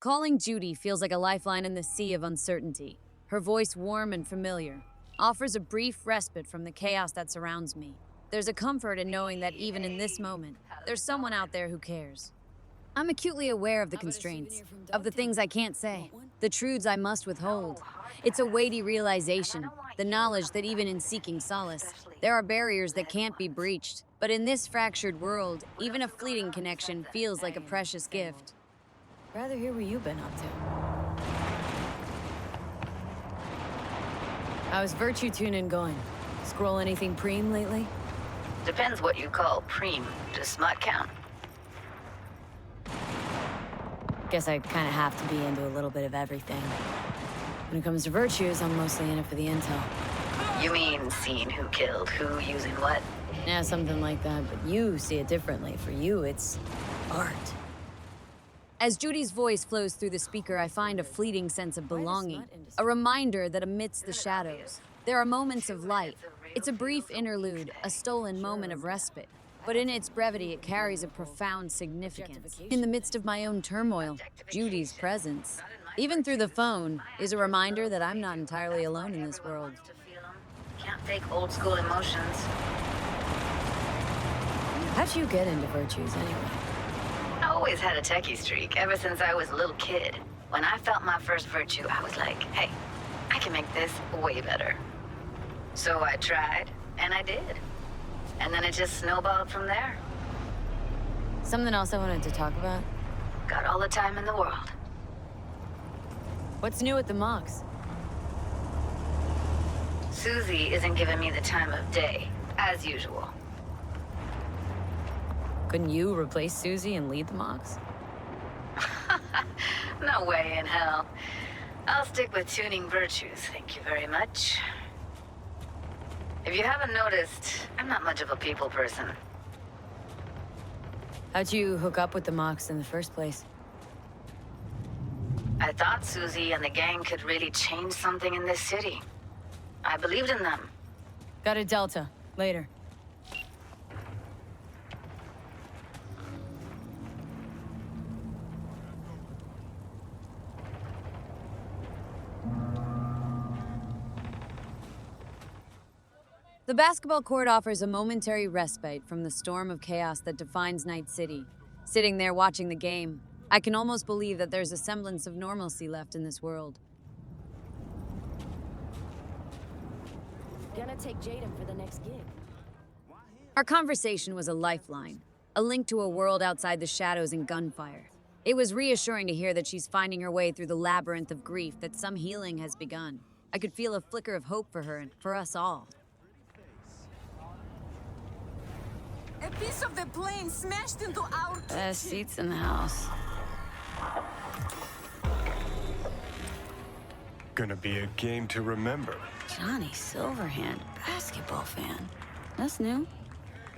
Calling Judy feels like a lifeline in the sea of uncertainty. Her voice, warm and familiar, offers a brief respite from the chaos that surrounds me. There's a comfort in knowing that even in this moment, there's someone out there who cares. I'm acutely aware of the constraints, of the things I can't say, the truths I must withhold. It's a weighty realization, the knowledge that even in seeking solace, there are barriers that can't be breached. But in this fractured world, even a fleeting connection feels like a precious gift. Rather hear what you've been up to. How's virtue tuning going? Scroll anything preem lately? Depends what you call preem. Does smut count? Guess I kind of have to be into a little bit of everything. When it comes to virtues, I'm mostly in it for the intel. You mean seeing who killed who using what? Yeah, something like that, but you see it differently. For you, it's art. As Judy's voice flows through the speaker, I find a fleeting sense of belonging, a reminder that amidst the shadows, there are moments of light. It's a brief interlude, a stolen moment of respite, but in its brevity, it carries a profound significance. In the midst of my own turmoil, Judy's presence, even through the phone, is a reminder that I'm not entirely alone in this world. Can't fake old school emotions. How'd you get into virtues anyway? I always had a techie streak ever since I was a little kid. When I felt my first virtue, I was like, hey, I can make this way better. So I tried, and I did. And then it just snowballed from there. Something else I wanted to talk about? Got all the time in the world. What's new at the mocks? Susie isn't giving me the time of day, as usual. Couldn't you replace Susie and lead the mocks? No way in hell. I'll stick with tuning virtues, thank you very much. If you haven't noticed, I'm not much of a people person. How'd you hook up with the mocks in the first place? I thought Susie and the gang could really change something in this city. I believed in them. Got a Delta. Later. The basketball court offers a momentary respite from the storm of chaos that defines Night City. Sitting there watching the game, I can almost believe that there's a semblance of normalcy left in this world. Gonna take Jaden for the next gig. Our conversation was a lifeline, a link to a world outside the shadows and gunfire. It was reassuring to hear that she's finding her way through the labyrinth of grief, that some healing has begun. I could feel a flicker of hope for her and for us all. A piece of the plane smashed into our Best seats in the house. Gonna be a game to remember. Johnny Silverhand, basketball fan. That's new.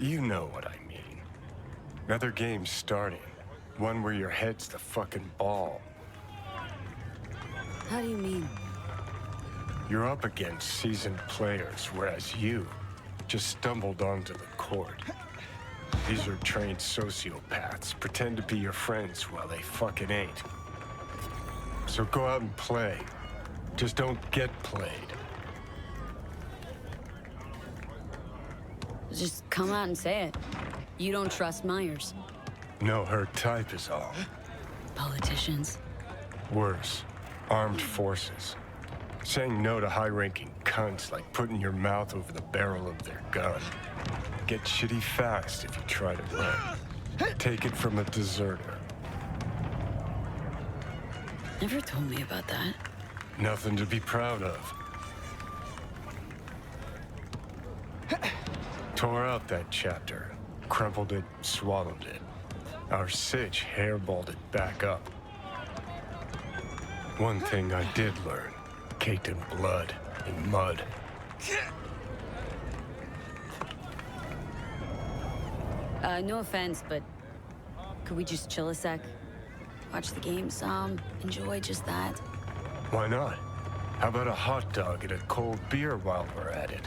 You know what I mean. Another game starting. One where your head's the fucking ball. How do you mean? You're up against seasoned players, whereas you just stumbled onto the court. These are trained sociopaths, pretend to be your friends while they fucking ain't. So go out and play. Just don't get played. Just come out and say it. You don't trust Myers. No, her type is all. Politicians. Worse, armed forces. Saying no to high-ranking cunts like putting your mouth over the barrel of their gun. Get shitty fast if you try to run. Take it from a deserter. Never told me about that. Nothing to be proud of. Tore out that chapter. Crumpled it, swallowed it. Our sitch hairballed it back up. One thing I did learn. Caked in blood and mud. No offense, but could we just chill a sec? Watch the game some, enjoy just that. Why not? How about a hot dog and a cold beer while we're at it?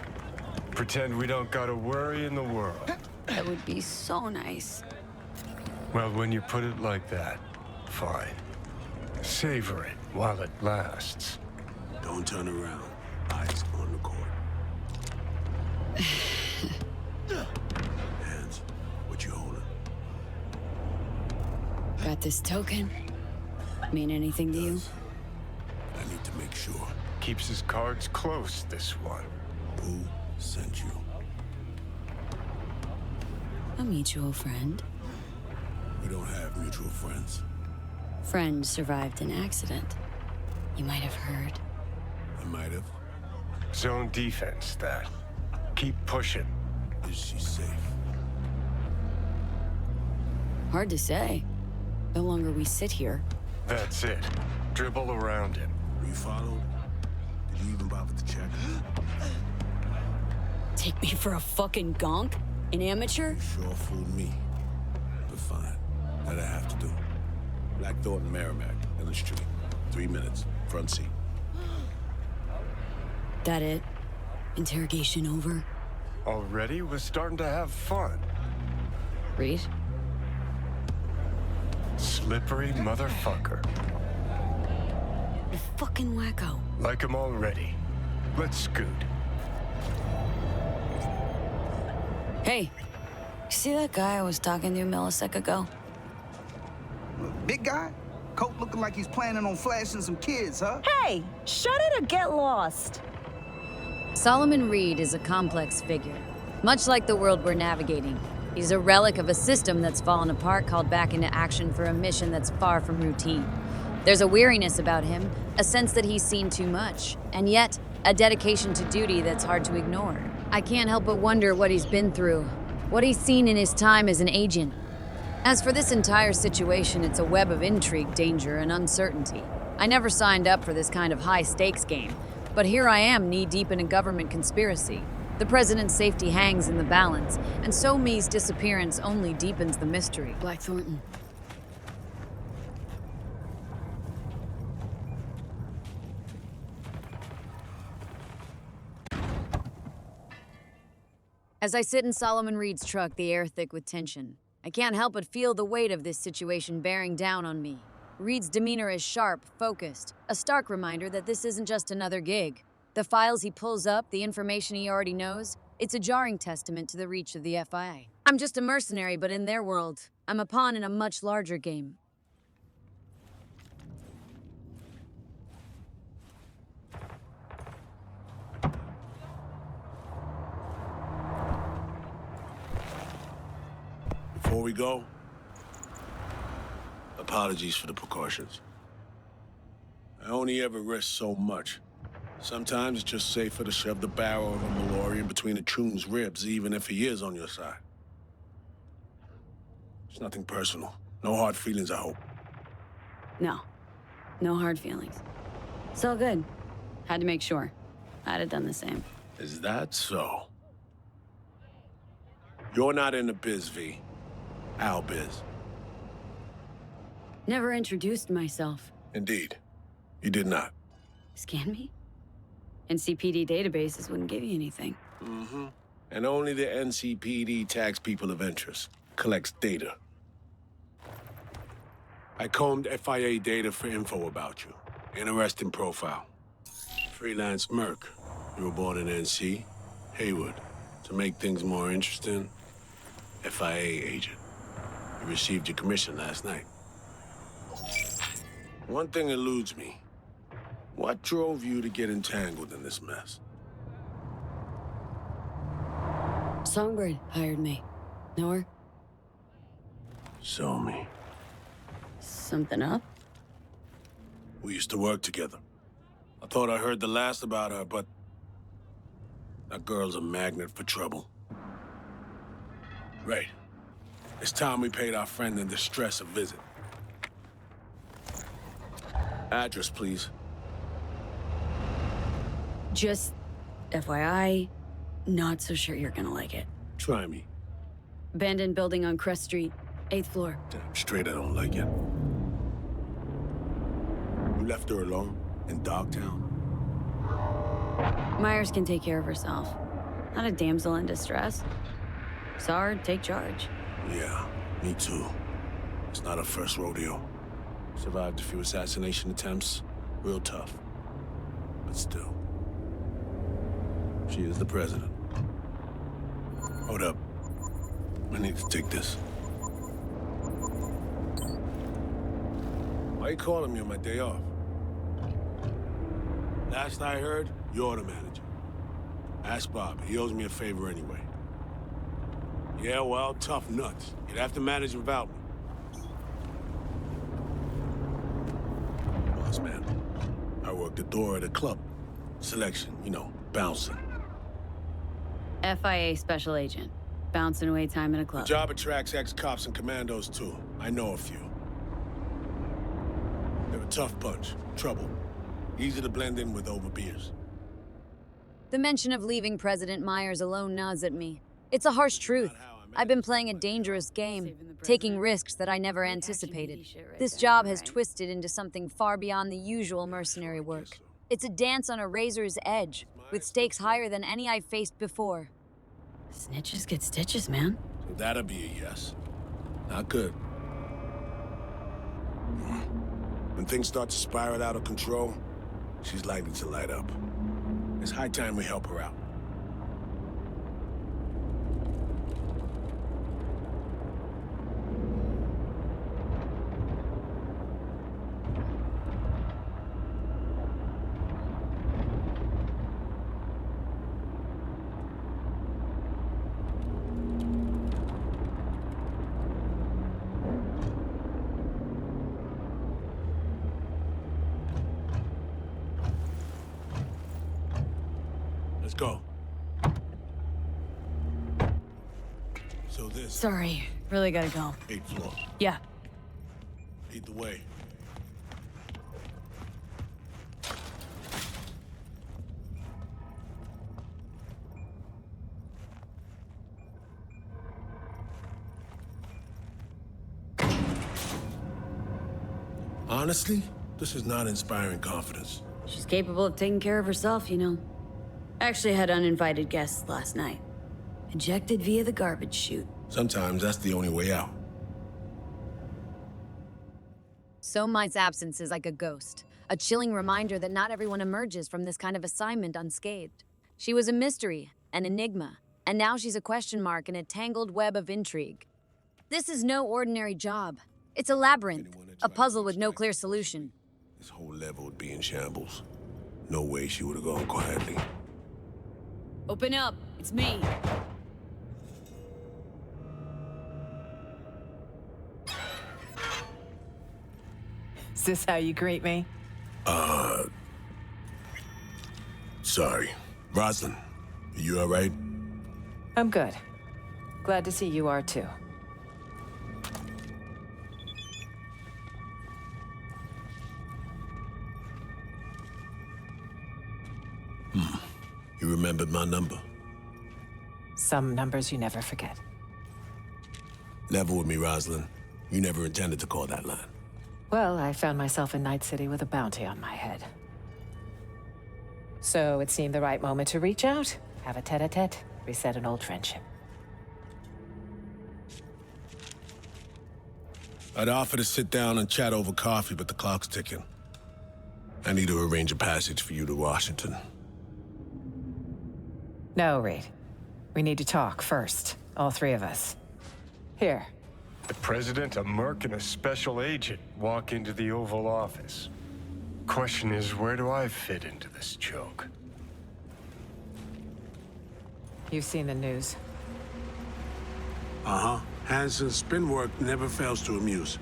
Pretend we don't got a worry in the world. That would be so nice. Well, when you put it like that, fine. Savor it while it lasts. Don't turn around. Eyes on the court. Hands. What you holding? Got this token? Mean anything to you? I need to make sure. Keeps his cards close, this one. Who sent you? A mutual friend. We don't have mutual friends. Friend survived an accident. You might have heard. I might have. Zone defense, that. Keep pushing. Is she safe? Hard to say. The longer we sit here. That's it. Dribble around him. Were you followed? Did you even bother to check? Take me for a fucking gonk? An amateur? You sure fooled me. But fine. That I have to do. Black Thornton Merrimack, in the street. 3 minutes. Front seat. That it? Interrogation over? Already? We're starting to have fun. Reed? Slippery motherfucker. You fucking wacko. Like him already. Let's scoot. Hey, you see that guy I was talking to a millisecond ago? Big guy? Coat looking like he's planning on flashing some kids, huh? Hey, shut it or get lost. Solomon Reed is a complex figure. Much like the world we're navigating, he's a relic of a system that's fallen apart, called back into action for a mission that's far from routine. There's a weariness about him, a sense that he's seen too much, and yet a dedication to duty that's hard to ignore. I can't help but wonder what he's been through, what he's seen in his time as an agent. As for this entire situation, it's a web of intrigue, danger, and uncertainty. I never signed up for this kind of high-stakes game, but here I am knee-deep in a government conspiracy. The president's safety hangs in the balance, and So Mi's disappearance only deepens the mystery. Black Thornton. As I sit in Solomon Reed's truck, the air thick with tension, I can't help but feel the weight of this situation bearing down on me. Reed's demeanor is sharp, focused, a stark reminder that this isn't just another gig. The files he pulls up, the information he already knows, it's a jarring testament to the reach of the FIA. I'm just a mercenary, but in their world, I'm a pawn in a much larger game. Before we go, apologies for the precautions. I only ever risk so much. Sometimes it's just safer to shove the barrel of a Malorian between a Troon's ribs, even if he is on your side. It's nothing personal. No hard feelings, I hope. No. No hard feelings. It's all good. Had to make sure. I'd have done the same. Is that so? You're not in the biz, V. Our biz. Never introduced myself. Indeed. You did not. Scan me? NCPD databases wouldn't give you anything. Mm-hmm. And only the NCPD tags people of interest. Collects data. I combed FIA data for info about you. Interesting profile. Freelance merc. You were born in NC. Haywood. To make things more interesting, FIA agent. You received your commission last night. One thing eludes me. What drove you to get entangled in this mess? Songbird hired me. Know her? Show me. Something up? We used to work together. I thought I heard the last about her, but that girl's a magnet for trouble. Right. It's time we paid our friend in distress a visit. Address, please. Just FYI, not so sure you're gonna like it. Try me. Abandoned building on Crest Street, 8th floor. Damn straight I don't like it. You left her alone in Dogtown? Myers can take care of herself. Not a damsel in distress. Saw her take charge. Yeah, me too. It's not a first rodeo. Survived a few assassination attempts. Real tough. But still. She is the president. Hold up. I need to take this. Why you calling me on my day off? Last I heard, you're the manager. Ask Bob. He owes me a favor anyway. Yeah, well, tough nuts. You'd have to manage without me. Boss man, I work the door at a club. Selection, you know, bouncing. FIA special agent. Bouncing away time in a The club. job attracts ex-cops and commandos, too. I know a few. They're a tough bunch. Trouble. Easy to blend in with over beers. The mention of leaving President Myers alone gnaws at me. It's a harsh truth. I've been playing a dangerous game, taking risks that I never anticipated. This job has twisted into something far beyond the usual mercenary work. It's a dance on a razor's edge, with stakes higher than any I've faced before. Snitches get stitches, man. So that'll be a yes. Not good. When things start to spiral out of control, she's likely to light up. It's high time we help her out. Let's go. So this, Sorry, really gotta go. 8th floor. Yeah. Lead the way. Honestly, this is not inspiring confidence. She's capable of taking care of herself, you know. Actually had uninvited guests last night. Ejected via the garbage chute. Sometimes that's the only way out. So Might's absence is like a ghost, a chilling reminder that not everyone emerges from this kind of assignment unscathed. She was a mystery, an enigma, and now she's a question mark in a tangled web of intrigue. This is no ordinary job. It's a labyrinth, a puzzle with no clear solution. This whole level would be in shambles. No way she would have gone quietly. Open up, it's me. Is this how you greet me? Sorry. Rosalind, are you all right? I'm good. Glad to see you are too. You remembered my number. Some numbers you never forget. Level with me, Rosalind. You never intended to call that line. Well, I found myself in Night City with a bounty on my head. So it seemed the right moment to reach out, have a tete-a-tete, reset an old friendship. I'd offer to sit down and chat over coffee, but the clock's ticking. I need to arrange a passage for you to Washington. No, Reed. We need to talk first, all three of us. Here. The president, a merc, and a special agent walk into the Oval Office. Question is, where do I fit into this joke? You've seen the news. Uh-huh. Hansen's spin work never fails to amuse.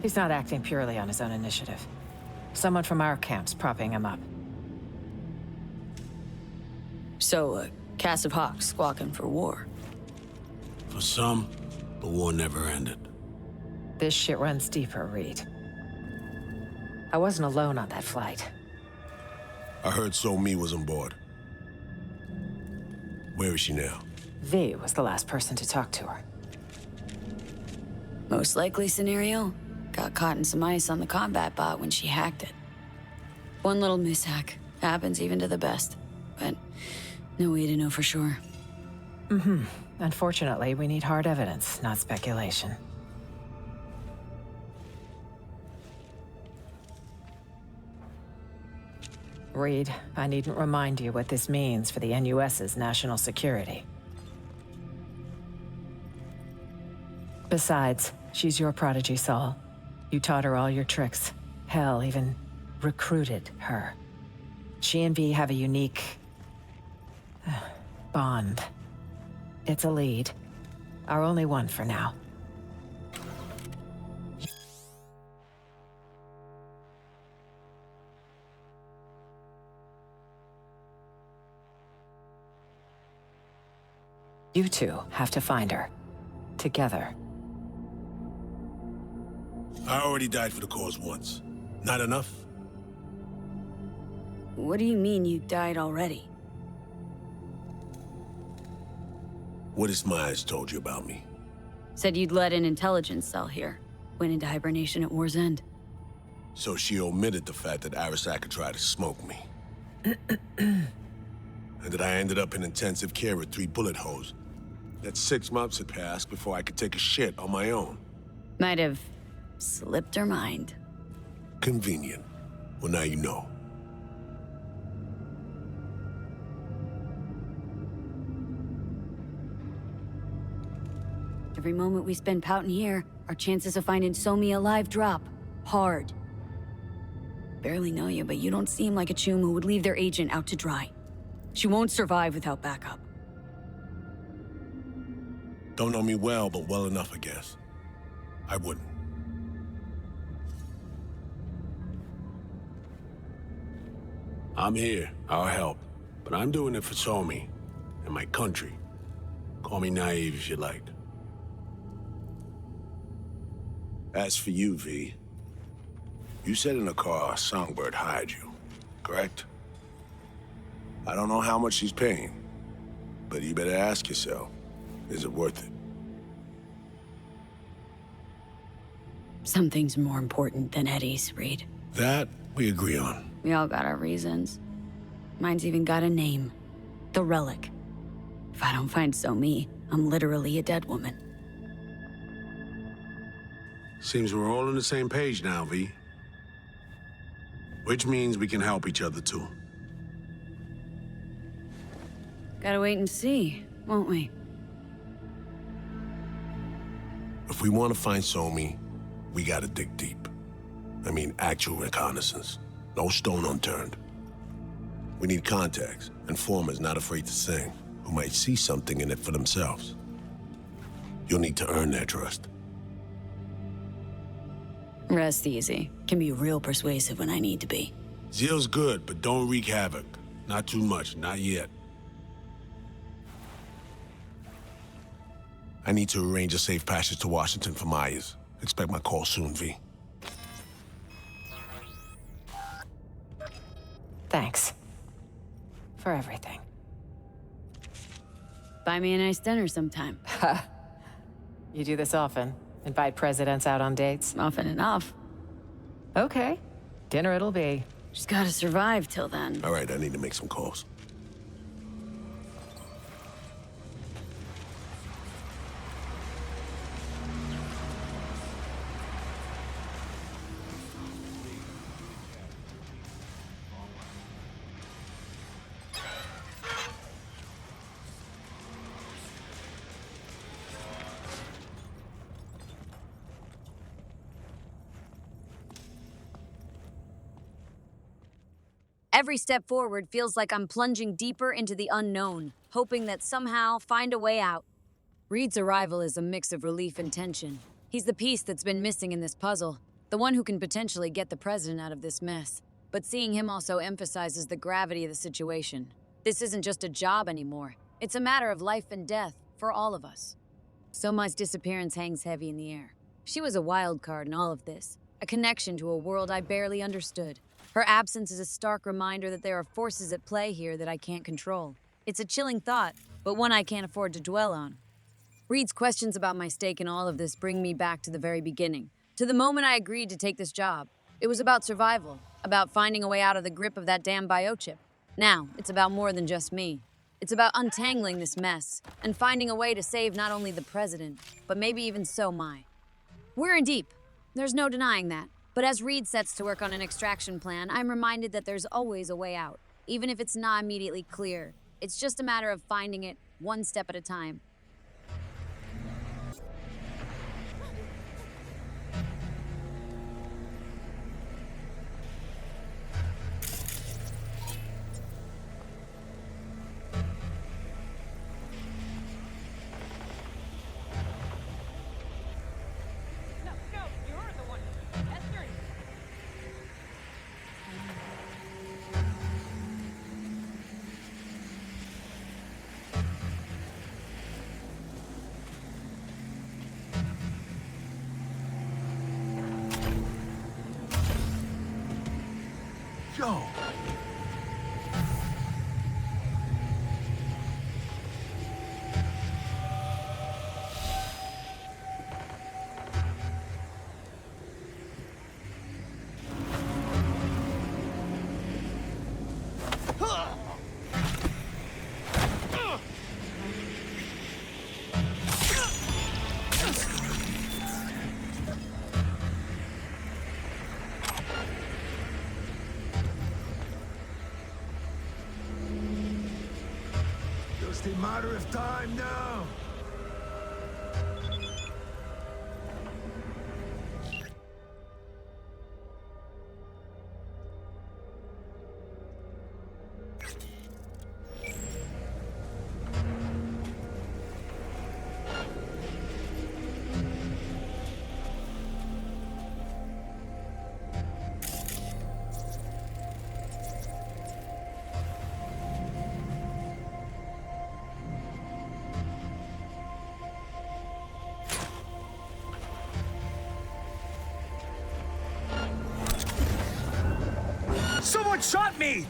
He's not acting purely on his own initiative. Someone from our camp's propping him up. So, a cast of hawks squawking for war. For some, the war never ended. This shit runs deeper, Reed. I wasn't alone on that flight. I heard So-Mi was on board. Where is she now? V was the last person to talk to her. Most likely scenario, got caught in some ice on the combat bot when she hacked it. One little mishack. Happens even to the best. But no way to know for sure. Unfortunately, we need hard evidence, not speculation. Reed, I needn't remind you what this means for the NUS's national security. Besides, she's your prodigy, Saul. You taught her all your tricks. Hell, even recruited her. She and V have a unique... bond. It's a lead. Our only one for now. You two have to find her. Together. I already died for the cause once. Not enough? What do you mean you died already? What has Myers told you about me? Said you'd led an intelligence cell here. Went into hibernation at war's end. So she omitted the fact that Arasaka tried to smoke me. And that I ended up in intensive care with 3 bullet holes. That 6 months had passed before I could take a shit on my own. Might have slipped her mind. Convenient. Well, now you know. Every moment we spend pouting here, our chances of finding Somi alive drop. Hard. Barely know you, but you don't seem like a chum who would leave their agent out to dry. She won't survive without backup. Don't know me well, but well enough, I guess. I wouldn't. I'm here. I'll help. But I'm doing it for Somi and my country. Call me naive if you like. As for you, V, you said in the car Songbird hired you, correct? I don't know how much she's paying, but you better ask yourself, is it worth it? Something's more important than Eddie's, Reed. That we agree on. We all got our reasons. Mine's even got a name. The Relic. If I don't find Somi, I'm literally a dead woman. Seems we're all on the same page now, V. Which means we can help each other, too. Gotta wait and see, won't we? If we want to find Somi, we gotta dig deep. I mean, actual reconnaissance. No stone unturned. We need contacts, informers not afraid to sing, who might see something in it for themselves. You'll need to earn their trust. Rest easy. Can be real persuasive when I need to be. Zeal's good, but don't wreak havoc. Not too much, not yet. I need to arrange a safe passage to Washington for Myers. Expect my call soon, V. Thanks. For everything. Buy me a nice dinner sometime. You do this often? Invite presidents out on dates? Often enough. Okay. Dinner it'll be. Just gotta survive till then. All right, I need to make some calls. Every step forward feels like I'm plunging deeper into the unknown, hoping that somehow find a way out. Reed's arrival is a mix of relief and tension. He's the piece that's been missing in this puzzle, the one who can potentially get the president out of this mess. But seeing him also emphasizes the gravity of the situation. This isn't just a job anymore. It's a matter of life and death for all of us. Soma's disappearance hangs heavy in the air. She was a wild card in all of this, a connection to a world I barely understood. Her absence is a stark reminder that there are forces at play here that I can't control. It's a chilling thought, but one I can't afford to dwell on. Reed's questions about my stake in all of this bring me back to the very beginning, to the moment I agreed to take this job. It was about survival, about finding a way out of the grip of that damn biochip. Now, it's about more than just me. It's about untangling this mess and finding a way to save not only the president, but maybe even Somai. We're in deep. There's no denying that. But as Reed sets to work on an extraction plan, I'm reminded that there's always a way out, even if it's not immediately clear. It's just a matter of finding it one step at a time. Joe! Just a matter of time now. Someone shot me!